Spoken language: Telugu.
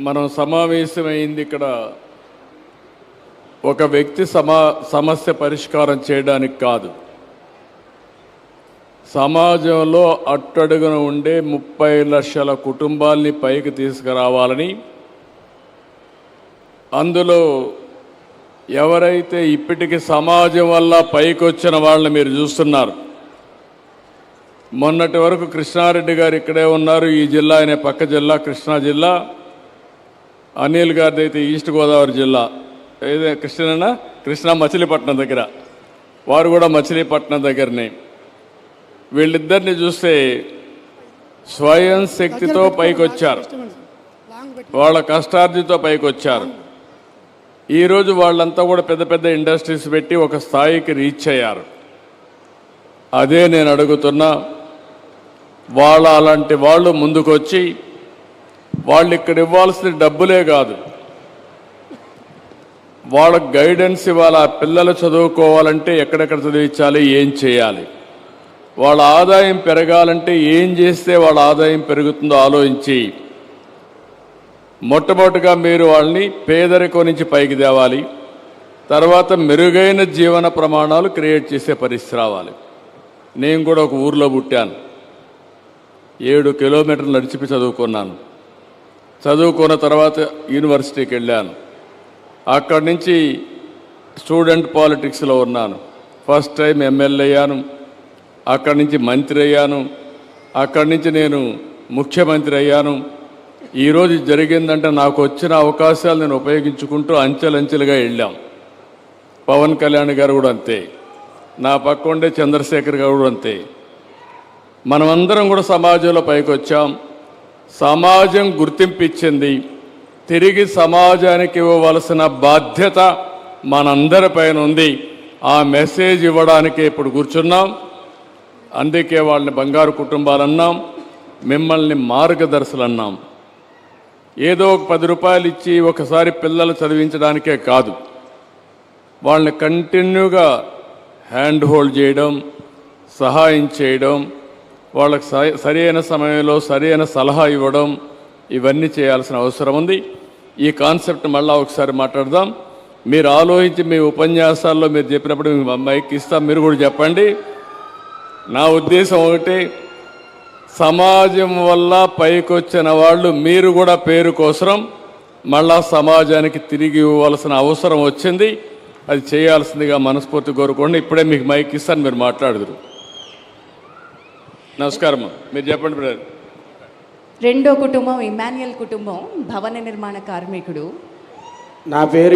మనం సమావేశమైంది ఇక్కడ ఒక వ్యక్తి సమస్య పరిష్కారం చేయడానికి కాదు. సమాజంలో అట్టడుగున ఉండే 30 లక్షల కుటుంబాల్ని పైకి తీసుకురావాలని, అందులో ఎవరైతే ఇప్పటికి సమాజం వల్ల పైకి వచ్చిన వాళ్ళని మీరు చూస్తున్నారు. మొన్నటి వరకు కృష్ణారెడ్డి గారు ఇక్కడే ఉన్నారు. ఈ జిల్లా ఆయన పక్క జిల్లా కృష్ణా జిల్లా. అనిల్ గారిది అయితే ఈస్ట్ గోదావరి జిల్లా. ఏదే కృష్ణా మచిలీపట్నం దగ్గర, వారు కూడా మచిలీపట్నం దగ్గరనే. వీళ్ళిద్దరిని చూస్తే స్వయం శక్తితో పైకి వచ్చారు, వాళ్ళ కష్టార్జితో పైకి వచ్చారు. ఈరోజు వాళ్ళంతా కూడా పెద్ద పెద్ద ఇండస్ట్రీస్ పెట్టి ఒక స్థాయికి రీచ్ అయ్యారు. అదే నేను అడుగుతున్నా, అలాంటి వాళ్ళు ముందుకొచ్చి వాళ్ళు ఇక్కడ ఇవ్వాల్సిన డబ్బులే కాదు, వాళ్ళకు గైడెన్స్ ఇవ్వాలి. ఆ పిల్లలు చదువుకోవాలంటే ఎక్కడెక్కడ చదివించాలి, ఏం చేయాలి, వాళ్ళ ఆదాయం పెరగాలంటే ఏం చేస్తే వాళ్ళ ఆదాయం పెరుగుతుందో ఆలోచించి మొట్టమొదటిగా మీరు వాళ్ళని పేదరికం నుంచి పైకి తేవాలి. తర్వాత మెరుగైన జీవన ప్రమాణాలు క్రియేట్ చేసే పరిస్థితి రావాలి. నేను కూడా ఒక ఊర్లో పుట్టాను. 7 కిలోమీటర్లు నడిచిపి చదువుకున్నాను. చదువుకున్న తర్వాత యూనివర్సిటీకి వెళ్ళాను. అక్కడి నుంచి స్టూడెంట్ పాలిటిక్స్లో ఉన్నాను. ఫస్ట్ టైం ఎమ్మెల్యే అయ్యాను, అక్కడి నుంచి మంత్రి అయ్యాను, అక్కడి నుంచి నేను ముఖ్యమంత్రి అయ్యాను. ఈరోజు జరిగిందంటే నాకు వచ్చిన అవకాశాలు నేను ఉపయోగించుకుంటూ అంచెలంచెలుగా వెళ్ళాం. పవన్ కళ్యాణ్ గారు కూడా అంతే, నా పక్క ఉండే చంద్రశేఖర్ గారు కూడా అంతే. మనమందరం కూడా సమాజంలో పైకి వచ్చాం. సమాజం గుర్తింపు ఇచ్చింది. తిరిగి సమాజానికి ఇవ్వవలసిన బాధ్యత మనందరిపైన ఉంది. ఆ మెసేజ్ ఇవ్వడానికి ఇప్పుడు కూర్చున్నాం. అందుకే వాళ్ళని బంగారు కుటుంబాలు అన్నాం, మిమ్మల్ని మార్గదర్శులు అన్నాం. ఏదో ఒక 10 రూపాయలు ఇచ్చి ఒకసారి పిల్లలు చదివించడానికే కాదు, వాళ్ళని కంటిన్యూగా హ్యాండ్ హోల్డ్ చేయడం, సహాయం చేయడం, వాళ్ళకి సరైన సమయంలో సరైన సలహా ఇవ్వడం, ఇవన్నీ చేయాల్సిన అవసరం ఉంది. ఈ కాన్సెప్ట్ మళ్ళా ఒకసారి మాట్లాడదాం. మీరు ఆలోచించి మీ ఉపన్యాసాల్లో మీరు చెప్పినప్పుడు మీ మైక్ ఇస్తాం, మీరు కూడా చెప్పండి. నా ఉద్దేశం ఒకటి, సమాజం వల్ల పైకొచ్చిన వాళ్ళు మీరు కూడా పేరు కోసం మళ్ళా సమాజానికి తిరిగి ఇవ్వాల్సిన అవసరం వచ్చింది. అది చేయాల్సిందిగా మనస్ఫూర్తి కోరుకోండి. ఇప్పుడే మీకు మైక్ ఇస్తాను, మీరు మాట్లాడదురు. నమస్కారం, మీరు చెప్పండి బ్రదర్. రెండో కుటుంబం ఇమాన్యుయల్ కుటుంబం, భవన నిర్మాణ కార్మికుడు. నా పేరు